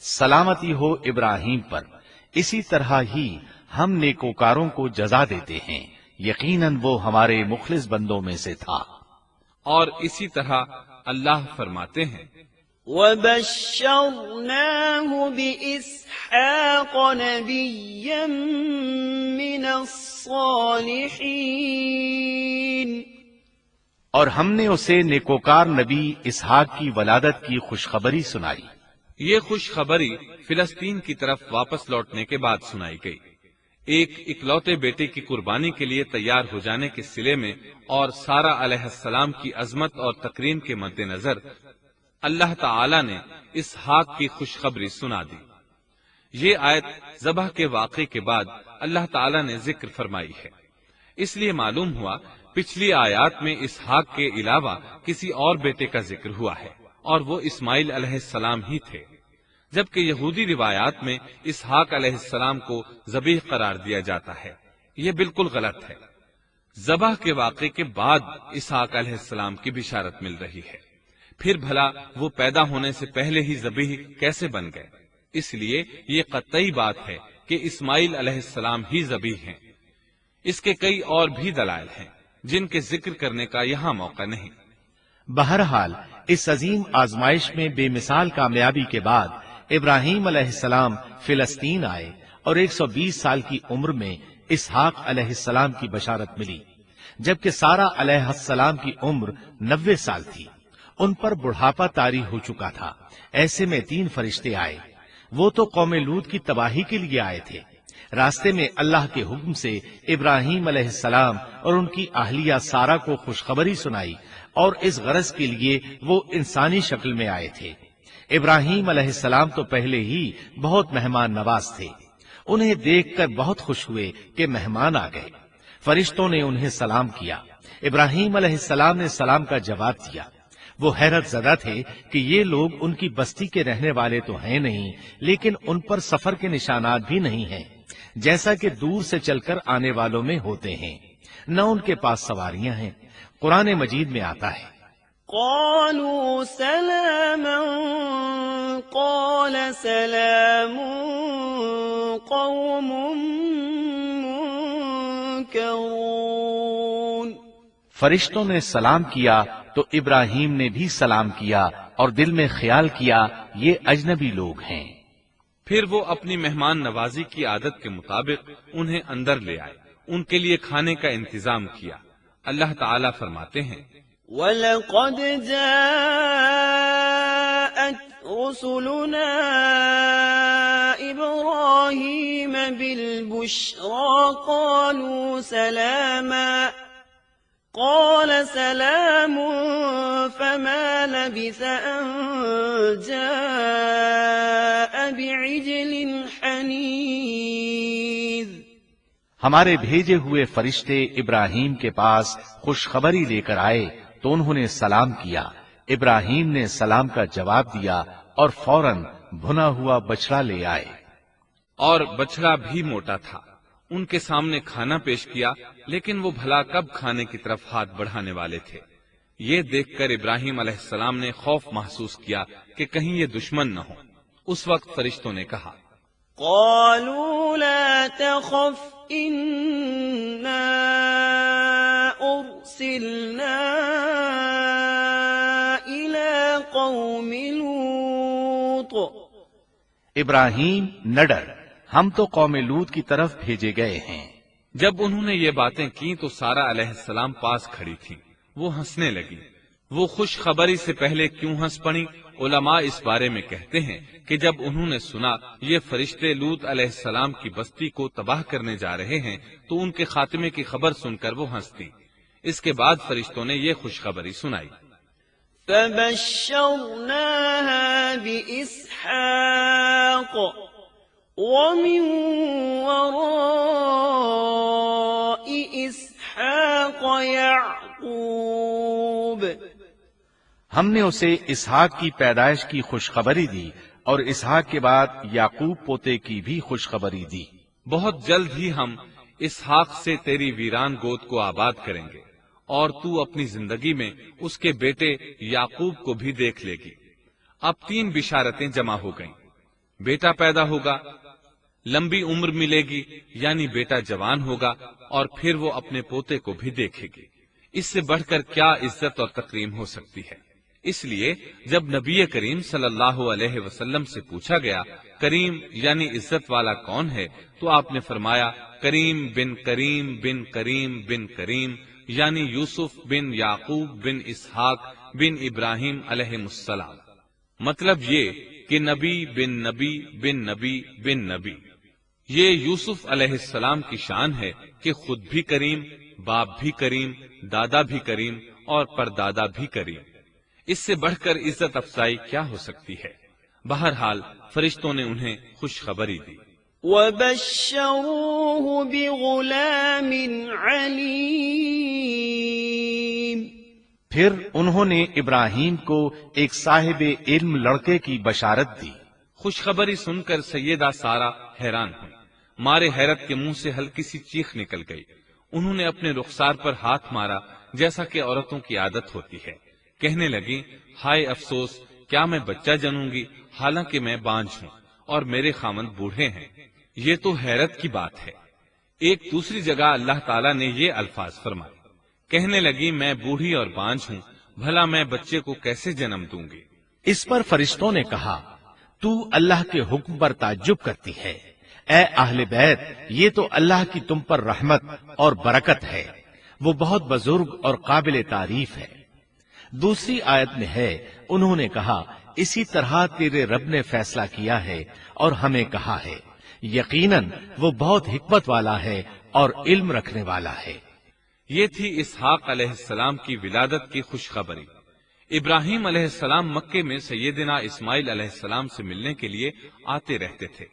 سلامتی ہو ابراہیم پر، اسی طرح ہی ہم نیکوکاروں کو جزا دیتے ہیں، یقیناً وہ ہمارے مخلص بندوں میں سے تھا۔ اور اسی طرح اللہ فرماتے ہیں وَبَشَّرْنَاهُ بِإِسْحَاقَ نَبِيًّا مِّنَ الصَّالِحِينَ، اور ہم نے اسے نیکوکار نبی اسحاق کی ولادت کی خوشخبری سنائی۔ یہ خوشخبری فلسطین کی طرف واپس لوٹنے کے بعد سنائی گئی۔ ایک اکلوتے بیٹے کی قربانی کے لیے تیار ہو جانے کے صلے میں اور سارہ علیہ السلام کی عظمت اور تکریم کے مد نظر اللہ تعالی نے اسحاق کی خوشخبری سنا دی۔ یہ آیت ذبح کے واقعے کے بعد اللہ تعالی نے ذکر فرمائی ہے، اس لیے معلوم ہوا پچھلی آیات میں اسحاق کے علاوہ کسی اور بیٹے کا ذکر ہوا ہے، اور وہ اسماعیل علیہ السلام ہی تھے، جبکہ یہودی روایات میں اسحاق علیہ السلام کو ذبیح قرار دیا جاتا ہے۔ یہ بالکل غلط ہے۔ ذبح کے واقعے کے بعد اسحاق علیہ السلام کی بشارت مل رہی ہے، پھر بھلا وہ پیدا ہونے سے پہلے ہی ذبیح کیسے بن گئے؟ اس لیے یہ قطعی بات ہے کہ اسماعیل علیہ السلام ہی ذبیح ہیں۔ اس کے کئی اور بھی دلائل ہیں جن کے ذکر کرنے کا یہاں موقع نہیں۔ بہرحال اس عظیم آزمائش میں بے مثال کامیابی کے بعد ابراہیم علیہ السلام فلسطین آئے اور 120 سال کی عمر میں اسحاق علیہ السلام کی بشارت ملی، جبکہ سارہ علیہ السلام کی عمر 90 سال تھی۔ ان پر بڑھاپا طاری ہو چکا تھا۔ ایسے میں 3 فرشتے آئے، وہ تو قوم لوط کی تباہی کے لیے آئے تھے۔ راستے میں اللہ کے حکم سے ابراہیم علیہ السلام اور ان کی اہلیہ سارہ کو خوشخبری سنائی، اور اس غرض کے لیے وہ انسانی شکل میں آئے تھے۔ ابراہیم علیہ السلام تو پہلے ہی بہت مہمان نواز تھے، انہیں دیکھ کر بہت خوش ہوئے کہ مہمان آ گئے۔ فرشتوں نے انہیں سلام کیا۔ ابراہیم علیہ السلام نے سلام کا جواب دیا۔ وہ حیرت زدہ تھے کہ یہ لوگ ان کی بستی کے رہنے والے تو ہیں نہیں، لیکن ان پر سفر کے نشانات بھی نہیں ہیں، جیسا کہ دور سے چل کر آنے والوں میں ہوتے ہیں، نہ ان کے پاس سواریاں ہیں۔ قرآن مجید میں آتا ہے قالوا سلاما قال سلام قوم منكرون، فرشتوں نے سلام کیا تو ابراہیم نے بھی سلام کیا اور دل میں خیال کیا یہ اجنبی لوگ ہیں۔ پھر وہ اپنی مہمان نوازی کی عادت کے مطابق انہیں اندر لے آئے، ان کے لیے کھانے کا انتظام کیا۔ اللہ تعالیٰ فرماتے ہیں وَلَقَدْ جَاءَتْ رُسُلُنَا إِبْرَاهِيمَ بِالْبُشْرَى قَالُوا سَلَامًا قَالَ سَلَامٌ فَمَا لَبِثَ أَن جَاءَ بِعِجْلٍ حَنِيذٍ۔ ہمارے بھیجے ہوئے فرشتے ابراہیم کے پاس خوشخبری لے کر آئے تو انہوں نے سلام کیا۔ ابراہیم نے سلام کا جواب دیا اور فوراً بھنا ہوا بچڑا لے آئے، اور بچڑا بھی موٹا تھا۔ ان کے سامنے کھانا پیش کیا، لیکن وہ بھلا کب کھانے کی طرف ہاتھ بڑھانے والے تھے۔ یہ دیکھ کر ابراہیم علیہ السلام نے خوف محسوس کیا کہ کہیں یہ دشمن نہ ہو۔ اس وقت فرشتوں نے کہا قالوا لا تخف إنا أرسلنا إلى قوم لوط۔ ابراہیم نہ ڈر، ہم تو قوم لوط کی طرف بھیجے گئے ہیں۔ جب انہوں نے یہ باتیں کی تو سارہ علیہ السلام پاس کھڑی تھی، وہ ہنسنے لگی۔ وہ خوش خبری سے پہلے کیوں ہنس پڑی؟ علماء اس بارے میں کہتے ہیں کہ جب انہوں نے سنا یہ فرشتے لوط علیہ السلام کی بستی کو تباہ کرنے جا رہے ہیں تو ان کے خاتمے کی خبر سن کر وہ ہنستی۔ اس کے بعد فرشتوں نے یہ خوشخبری سنائی۔ فبشرناها بإسحاق ومن وراء إسحاق يعقوب۔ ہم نے اسے اسحاق کی پیدائش کی خوشخبری دی اور اسحاق کے بعد یعقوب پوتے کی بھی خوشخبری دی۔ بہت جلد ہی ہم اسحاق سے تیری ویران گود کو آباد کریں گے، اور تو اپنی زندگی میں اس کے بیٹے یعقوب کو بھی دیکھ لے گی۔ اب 3 بشارتیں جمع ہو گئیں۔ بیٹا پیدا ہوگا، لمبی عمر ملے گی یعنی بیٹا جوان ہوگا، اور پھر وہ اپنے پوتے کو بھی دیکھے گی۔ اس سے بڑھ کر کیا عزت اور تکریم ہو سکتی ہے؟ اس لیے جب نبی کریم صلی اللہ علیہ وسلم سے پوچھا گیا کریم یعنی عزت والا کون ہے، تو آپ نے فرمایا کریم بن کریم بن کریم بن کریم، یعنی یوسف بن یعقوب بن اسحاق بن ابراہیم علیہ السلام۔ مطلب یہ کہ نبی بن نبی بن نبی بن نبی۔ یہ یوسف علیہ السلام کی شان ہے کہ خود بھی کریم، باپ بھی کریم، دادا بھی کریم اور پردادا بھی کریم۔ اس سے بڑھ کر عزت افزائی کیا ہو سکتی ہے؟ بہرحال فرشتوں نے انہیں خوشخبری دی۔ وَبَشَّرُوهُ بِغُلَامٍ عَلِيمٍ، پھر انہوں نے ابراہیم کو ایک صاحب علم لڑکے کی بشارت دی۔ خوشخبری سن کر سیدہ سارہ حیران ہوئی، مارے حیرت کے منہ سے ہلکی سی چیخ نکل گئی۔ انہوں نے اپنے رخسار پر ہاتھ مارا جیسا کہ عورتوں کی عادت ہوتی ہے، کہنے لگی ہائے افسوس، کیا میں بچہ جنوں گی حالانکہ میں بانجھ ہوں اور میرے خامند بوڑھے ہیں؟ یہ تو حیرت کی بات ہے۔ ایک دوسری جگہ اللہ تعالیٰ نے یہ الفاظ فرمائے، کہنے لگی میں بوڑھی اور بانجھ ہوں، بھلا میں بچے کو کیسے جنم دوں گی؟ اس پر فرشتوں نے کہا تو اللہ کے حکم پر تعجب کرتی ہے، اے اہل بیت، یہ تو اللہ کی تم پر رحمت اور برکت ہے، وہ بہت بزرگ اور قابل تعریف ہے۔ دوسری آیت میں ہے انہوں نے کہا اسی طرح تیرے رب نے فیصلہ کیا ہے اور ہمیں کہا ہے، یقیناً وہ بہت حکمت والا ہے اور علم رکھنے والا ہے۔ یہ تھی اسحاق علیہ السلام کی ولادت کی خوشخبری۔ ابراہیم علیہ السلام مکے میں سیدنا اسماعیل علیہ السلام سے ملنے کے لیے آتے رہتے تھے۔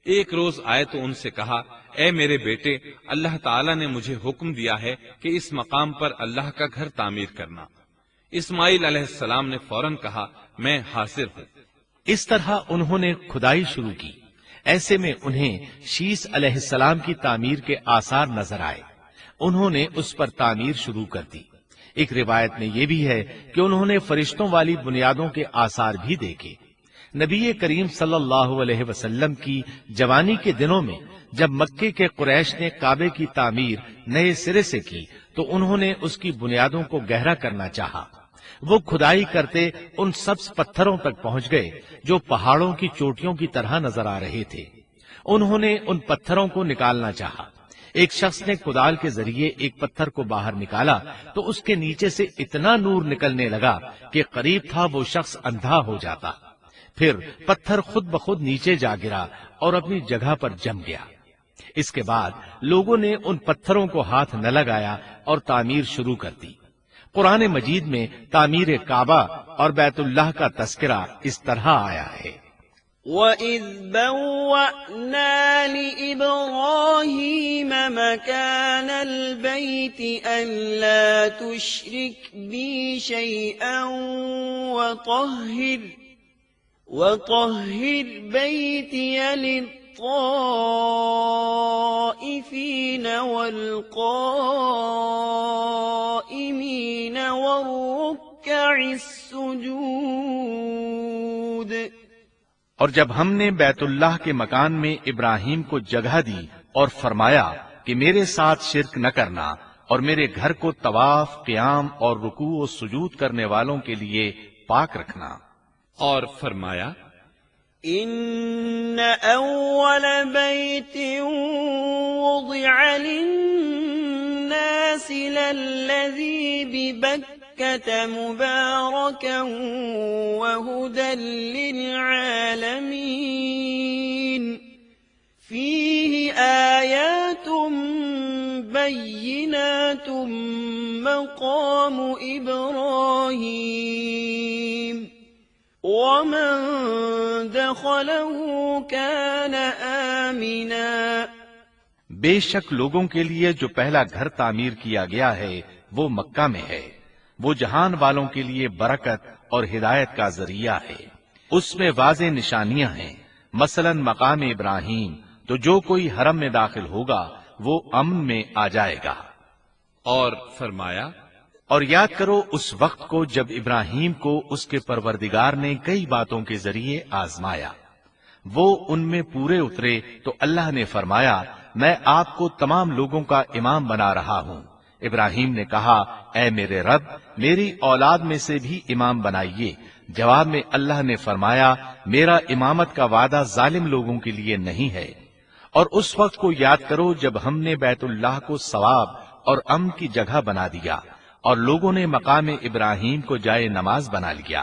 ایک روز آئے تو ان سے کہا اے میرے بیٹے، اللہ تعالیٰ نے مجھے حکم دیا ہے کہ اس مقام پر اللہ کا گھر تعمیر کرنا۔ اسماعیل علیہ السلام نے فوراً کہا میں حاضر ہوں۔ اس طرح انہوں نے کھدائی شروع کی، ایسے میں انہیں شیش علیہ السلام کی تعمیر کے آثار نظر آئے، انہوں نے اس پر تعمیر شروع کر دی۔ ایک روایت میں یہ بھی ہے کہ انہوں نے فرشتوں والی بنیادوں کے آثار بھی دیکھے۔ نبی کریم صلی اللہ علیہ وسلم کی جوانی کے دنوں میں جب مکے کے قریش نے کعبے کی تعمیر نئے سرے سے کی تو انہوں نے اس کی بنیادوں کو گہرا کرنا چاہا۔ وہ کھدائی کرتے ان سبز پتھروں تک پہنچ گئے جو پہاڑوں کی چوٹیوں کی طرح نظر آ رہے تھے۔ انہوں نے ان پتھروں کو نکالنا چاہا۔ ایک شخص نے کدال کے ذریعے ایک پتھر کو باہر نکالا تو اس کے نیچے سے اتنا نور نکلنے لگا کہ قریب تھا وہ شخص اندھا ہو جاتا۔ پھر پتھر خود بخود نیچے جا گرا اور اپنی جگہ پر جم گیا۔ اس کے بعد لوگوں نے ان پتھروں کو ہاتھ نہ لگایا اور تعمیر شروع کر دی۔ قرآن مجید میں تعمیر کعبہ اور بیت اللہ کا تذکرہ اس طرح آیا ہے، وَإِذْ بَوَّأْنَا لِإِبْرَاهِيمَ مَكَانَ الْبَيْتِ أَلَّا تُشْرِكْ بِي شَيْئًا وَطَهِّرْ بَيْتِيَ لِلطَّائِفِينَ وَالْقَائِمِينَ وَالرُّكَّعِ السُّجُودِ۔ اور جب ہم نے بیت اللہ کے مکان میں ابراہیم کو جگہ دی اور فرمایا کہ میرے ساتھ شرک نہ کرنا اور میرے گھر کو طواف، قیام اور رکوع و سجود کرنے والوں کے لیے پاک رکھنا، اور فرمایا إن أول بيت وضع للناس للذي ببكة مباركا وهدى للعالمين فيه آيات بينات مقام إبراهيم ومن دخله كان آمنا۔ بے شک لوگوں کے لیے جو پہلا گھر تعمیر کیا گیا ہے وہ مکہ میں ہے، وہ جہان والوں کے لیے برکت اور ہدایت کا ذریعہ ہے، اس میں واضح نشانیاں ہیں، مثلا مقام ابراہیم، تو جو کوئی حرم میں داخل ہوگا وہ امن میں آ جائے گا۔ اور فرمایا اور یاد کرو اس وقت کو جب ابراہیم کو اس کے پروردگار نے کئی باتوں کے ذریعے آزمایا، وہ ان میں پورے اترے تو اللہ نے فرمایا میں آپ کو تمام لوگوں کا امام بنا رہا ہوں۔ ابراہیم نے کہا اے میرے رب میری اولاد میں سے بھی امام بنائیے۔ جواب میں اللہ نے فرمایا میرا امامت کا وعدہ ظالم لوگوں کے لیے نہیں ہے۔ اور اس وقت کو یاد کرو جب ہم نے بیت اللہ کو ثواب اور امن کی جگہ بنا دیا اور لوگوں نے مقام ابراہیم کو جائے نماز بنا لیا۔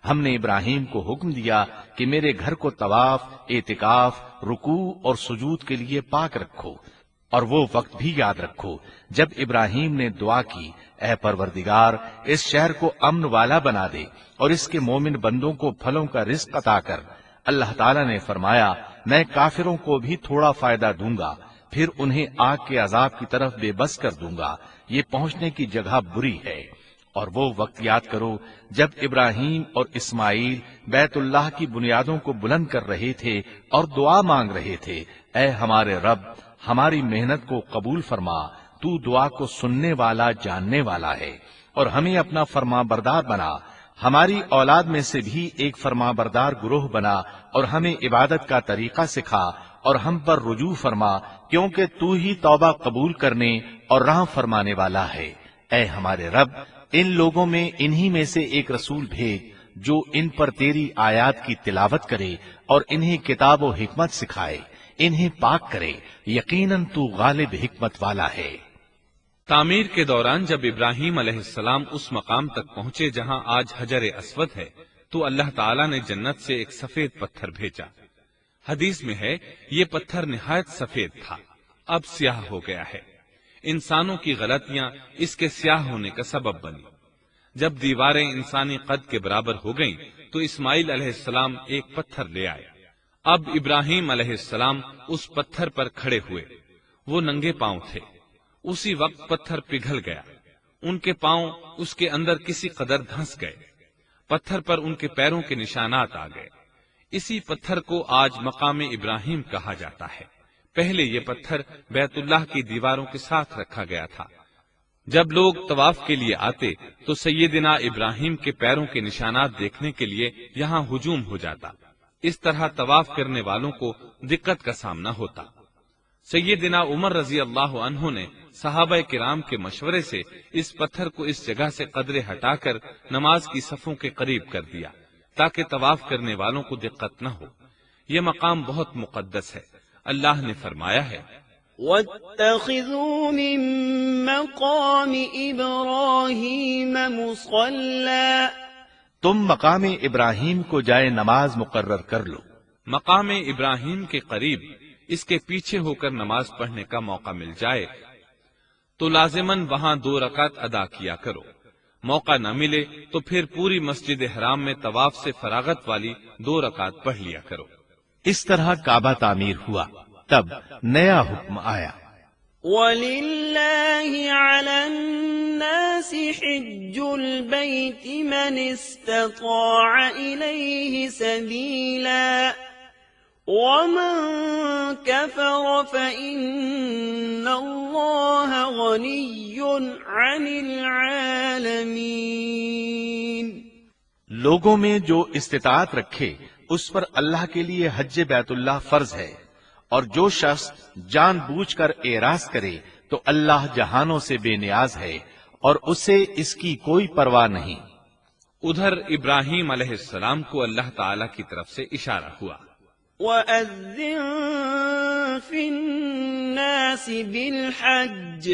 ہم نے ابراہیم کو حکم دیا کہ میرے گھر کو طواف، اعتکاف، رکوع اور سجود کے لیے پاک رکھو، اور وہ وقت بھی یاد رکھو جب ابراہیم نے دعا کی اے پروردگار اس شہر کو امن والا بنا دے اور اس کے مومن بندوں کو پھلوں کا رزق عطا کر۔ اللہ تعالیٰ نے فرمایا میں کافروں کو بھی تھوڑا فائدہ دوں گا، پھر انہیں آگ کے عذاب کی طرف بے بس کر دوں گا، یہ پہنچنے کی جگہ بری ہے۔ اور وہ وقت یاد کرو جب ابراہیم اور اسماعیل بیت اللہ کی بنیادوں کو بلند کر رہے تھے اور دعا مانگ رہے تھے اے ہمارے رب ہماری محنت کو قبول فرما، تو دعا کو سننے والا جاننے والا ہے، اور ہمیں اپنا فرما بردار بنا، ہماری اولاد میں سے بھی ایک فرما بردار گروہ بنا، اور ہمیں عبادت کا طریقہ سکھا اور ہم پر رجوع فرما، کیونکہ تو ہی توبہ قبول کرنے اور رحم فرمانے والا ہے۔ اے ہمارے رب ان لوگوں میں انہی میں سے ایک رسول بھیج جو ان پر تیری آیات کی تلاوت کرے اور انہیں کتاب و حکمت سکھائے، انہیں پاک کرے، یقیناً تو غالب حکمت والا ہے۔ تعمیر کے دوران جب ابراہیم علیہ السلام اس مقام تک پہنچے جہاں آج حجر اسود ہے تو اللہ تعالیٰ نے جنت سے ایک سفید پتھر بھیجا۔ حدیث میں ہے یہ پتھر نہایت سفید تھا، اب سیاہ ہو گیا ہے۔ انسانوں کی غلطیاں اس کے سیاہ ہونے کا سبب بنی۔ جب دیواریں انسانی قد کے برابر ہو گئیں تو اسماعیل علیہ السلام ایک پتھر لے آئے۔ اب ابراہیم علیہ السلام اس پتھر پر کھڑے ہوئے، وہ ننگے پاؤں تھے۔ اسی وقت پتھر پگھل گیا، ان کے پاؤں اس کے اندر کسی قدر دھنس گئے، پتھر پر ان کے پیروں کے نشانات آ گئے۔ اسی پتھر کو آج مقام ابراہیم کہا جاتا ہے۔ پہلے یہ پتھر بیت اللہ کی دیواروں کے ساتھ رکھا گیا تھا۔ جب لوگ طواف کے لیے آتے تو سیدنا ابراہیم کے پیروں کے نشانات دیکھنے کے لیے یہاں ہجوم ہو جاتا۔ اس طرح طواف کرنے والوں کو دقت کا سامنا ہوتا۔ سیدنا عمر رضی اللہ عنہ نے صحابہ کرام کے مشورے سے اس پتھر کو اس جگہ سے قدرے ہٹا کر نماز کی صفوں کے قریب کر دیا تاکہ طواف کرنے والوں کو دقت نہ ہو۔ یہ مقام بہت مقدس ہے۔ اللہ نے فرمایا ہے وَاتَّخِذُوا مِن مَّقَامِ إِبْرَاهِيمَ مُصَلًّى، تم مقام ابراہیم کو جائے نماز مقرر کر لو۔ مقام ابراہیم کے قریب اس کے پیچھے ہو کر نماز پڑھنے کا موقع مل جائے تو لازماً وہاں 2 رکعت ادا کیا کرو۔ موقع نہ ملے تو پھر پوری مسجد حرام میں طواف سے فراغت والی 2 رکعت پڑھ لیا کرو۔ اس طرح کعبہ تعمیر ہوا، تب نیا حکم آیا وَلِلَّهِ عَلَى النَّاسِ حِجُّ الْبَيْتِ مَنِ اسْتَطَاعَ إِلَيْهِ سَبِيلًا وَمَن كَفَرَ فَإِنَّ اللَّهَ غَنِيٌّ عَنِ الْعَالَمِينَ۔ لوگوں میں جو استطاعت رکھے اس پر اللہ کے لیے حج بیت اللہ فرض ہے، اور جو شخص جان بوجھ کر اعراض کرے تو اللہ جہانوں سے بے نیاز ہے اور اسے اس کی کوئی پرواہ نہیں۔ ادھر ابراہیم علیہ السلام کو اللہ تعالی کی طرف سے اشارہ ہوا وَأَذِّن فِي النَّاسِ بِالْحَجِّ،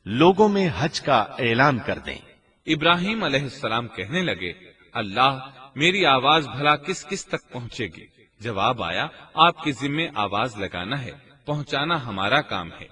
لوگوں میں حج کا اعلان کر دیں۔ ابراہیم علیہ السلام کہنے لگے اللہ میری آواز بھلا کس کس تک پہنچے گی؟ جواب آیا آپ کے ذمے آواز لگانا ہے، پہنچانا ہمارا کام ہے۔